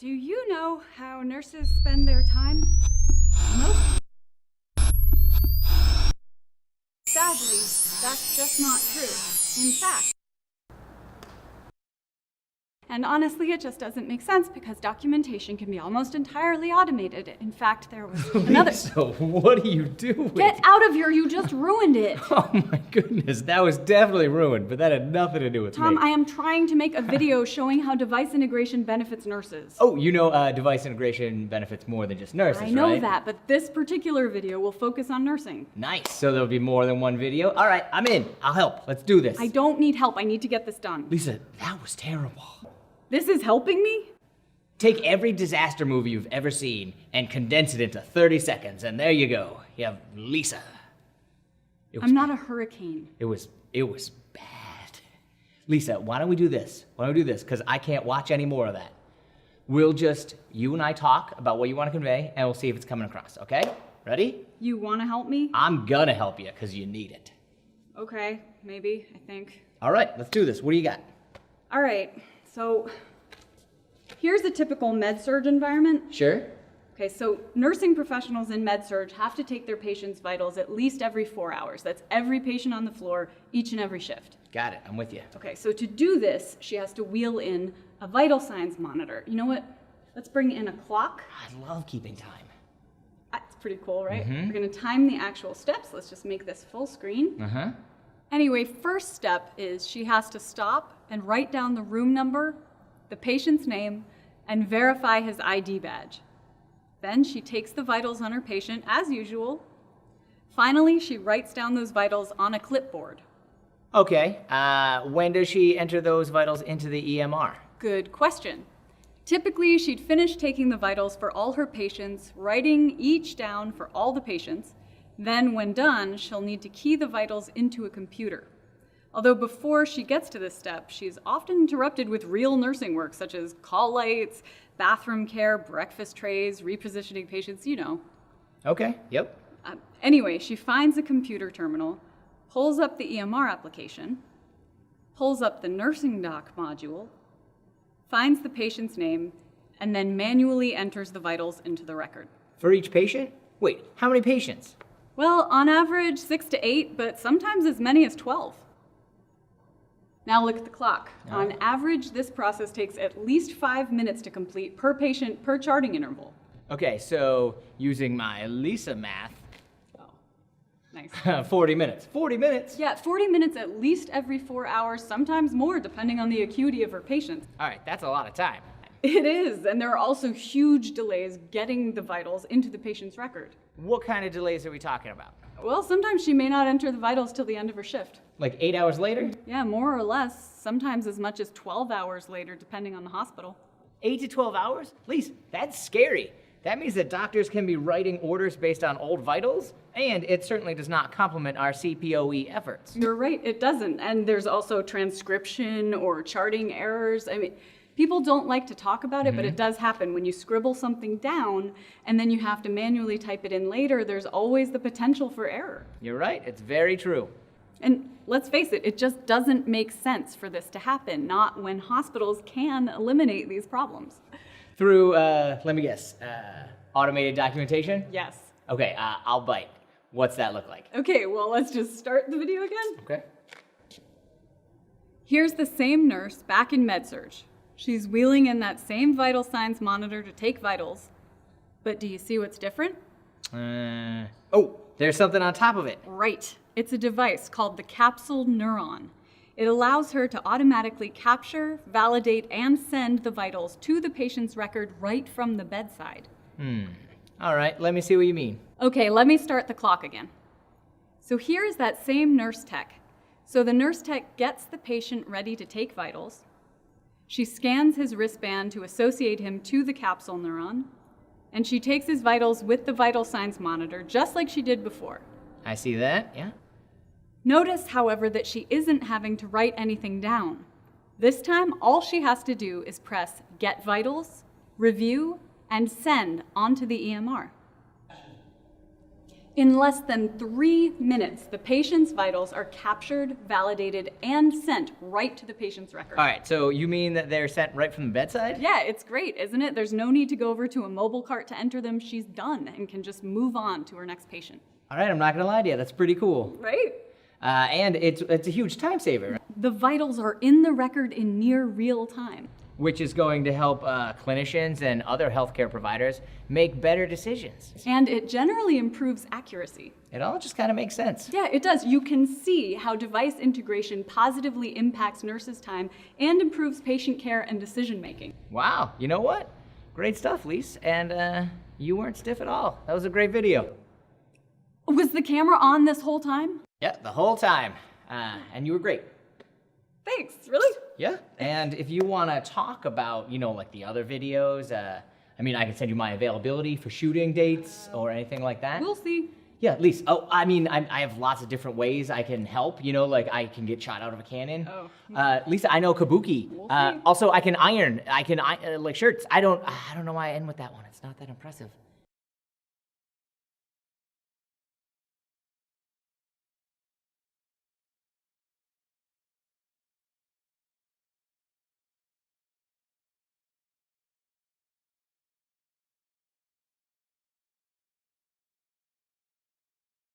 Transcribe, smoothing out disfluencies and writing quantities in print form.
Do you know how nurses spend their time? Most. Sadly, that's just not true. In fact, and honestly, it just doesn't make sense because documentation can be almost entirely automated. In fact, there was another. So what are you doing? Get out of here, you just ruined it. Oh my goodness, that was definitely ruined, but that had nothing to do with Tom, me. I am trying to make a video showing how device integration benefits nurses. Oh, you know device integration benefits more than just nurses, I know right? that, but this particular video will focus on nursing. Nice, so there'll be more than one video. All right, I'm in, I'll help, let's do this. I don't need help, I need to get this done. Lisa, that was terrible. This is helping me? Take every disaster movie you've ever seen and condense it into 30 seconds, and there you go. You have Lisa. I'm not a hurricane. It was bad. Lisa, why don't we do this? Because I can't watch any more of that. We'll just, you and I talk about what you want to convey, and we'll see if it's coming across, okay? Ready? You want to help me? I'm gonna help you, because you need it. Okay, maybe, I think. All right, let's do this. What do you got? All right, so here's a typical med-surg environment. Sure. Okay, so nursing professionals in med-surg have to take their patients' vitals at least every 4 hours. That's every patient on the floor, each and every shift. Got it, I'm with you. Okay, so to do this, she has to wheel in a vital signs monitor. You know what? Let's bring in a clock. I love keeping time. It's pretty cool, right? Mm-hmm. We're gonna time the actual steps. Let's just make this full screen. Uh-huh. Anyway, first step is she has to stop and write down the room number, the patient's name, and verify his ID badge. Then she takes the vitals on her patient, as usual. Finally, she writes down those vitals on a clipboard. Okay, when does she enter those vitals into the EMR? Good question. Typically, she'd finish taking the vitals for all her patients, writing each down for all the patients. Then, when done, she'll need to key the vitals into a computer. Although before she gets to this step, she's often interrupted with real nursing work, such as call lights, bathroom care, breakfast trays, repositioning patients, you know. Okay, yep. Anyway, she finds a computer terminal, pulls up the EMR application, pulls up the nursing doc module, finds the patient's name, and then manually enters the vitals into the record. For each patient? Wait, how many patients? Well, on average, 6 to 8, but sometimes as many as 12. Now look at the clock. Oh. On average, this process takes at least 5 minutes to complete per patient per charting interval. Okay, so using my Lisa math, Oh, nice. 40 minutes. 40 minutes? Yeah, 40 minutes at least every 4 hours, sometimes more, depending on the acuity of her patients. All right, that's a lot of time. It is, and there are also huge delays getting the vitals into the patient's record. What kind of delays are we talking about? Well, sometimes she may not enter the vitals till the end of her shift. Like 8 hours later? Yeah, more or less, sometimes as much as 12 hours later, depending on the hospital. 8 to 12 hours? Lisa, that's scary. That means that doctors can be writing orders based on old vitals, and it certainly does not complement our CPOE efforts. You're right, it doesn't. And there's also transcription or charting errors. I mean, people don't like to talk about it, but it does happen. When you scribble something down and then you have to manually type it in later, there's always the potential for error. You're right, it's very true. And let's face it just doesn't make sense for this to happen, not when hospitals can eliminate these problems. Through, let me guess, automated documentation? Yes. Okay, I'll bite. What's that look like? Okay, well, let's just start the video again. Okay. Here's the same nurse back in med-surg. She's wheeling in that same vital signs monitor to take vitals. But do you see what's different? Oh, there's something on top of it. Right. It's a device called the Capsule neuron. It allows her to automatically capture, validate, and send the vitals to the patient's record right from the bedside. All right, let me see what you mean. Okay, let me start the clock again. So here's that same nurse tech. So the nurse tech gets the patient ready to take vitals. She scans his wristband to associate him to the capsule neuron, and she takes his vitals with the vital signs monitor, just like she did before. I see that, yeah. Notice, however, that she isn't having to write anything down. This time, all she has to do is press Get Vitals, Review, and Send onto the EMR. In less than 3 minutes, the patient's vitals are captured, validated, and sent right to the patient's record. All right, so you mean that they're sent right from the bedside? Yeah, it's great, isn't it? There's no need to go over to a mobile cart to enter them. She's done and can just move on to her next patient. All right, I'm not gonna lie to you, that's pretty cool. Right? And it's a huge time saver, The vitals are in the record in near real time. which is going to help clinicians and other healthcare providers make better decisions. And it generally improves accuracy. It all just kind of makes sense. Yeah, it does. You can see how device integration positively impacts nurses' time and improves patient care and decision making. Wow, you know what? Great stuff, Lise. And you weren't stiff at all. That was a great video. Was the camera on this whole time? Yeah, the whole time. And you were great. Thanks, really? Yeah. And if you want to talk about, like the other videos, I can send you my availability for shooting dates or anything like that. We'll see. Yeah, Lise. Oh, I have lots of different ways I can help. Like I can get shot out of a cannon. Oh. Lisa, I know kabuki. We'll see. Also, I can iron. Like shirts. I don't know why I end with that one. It's not that impressive.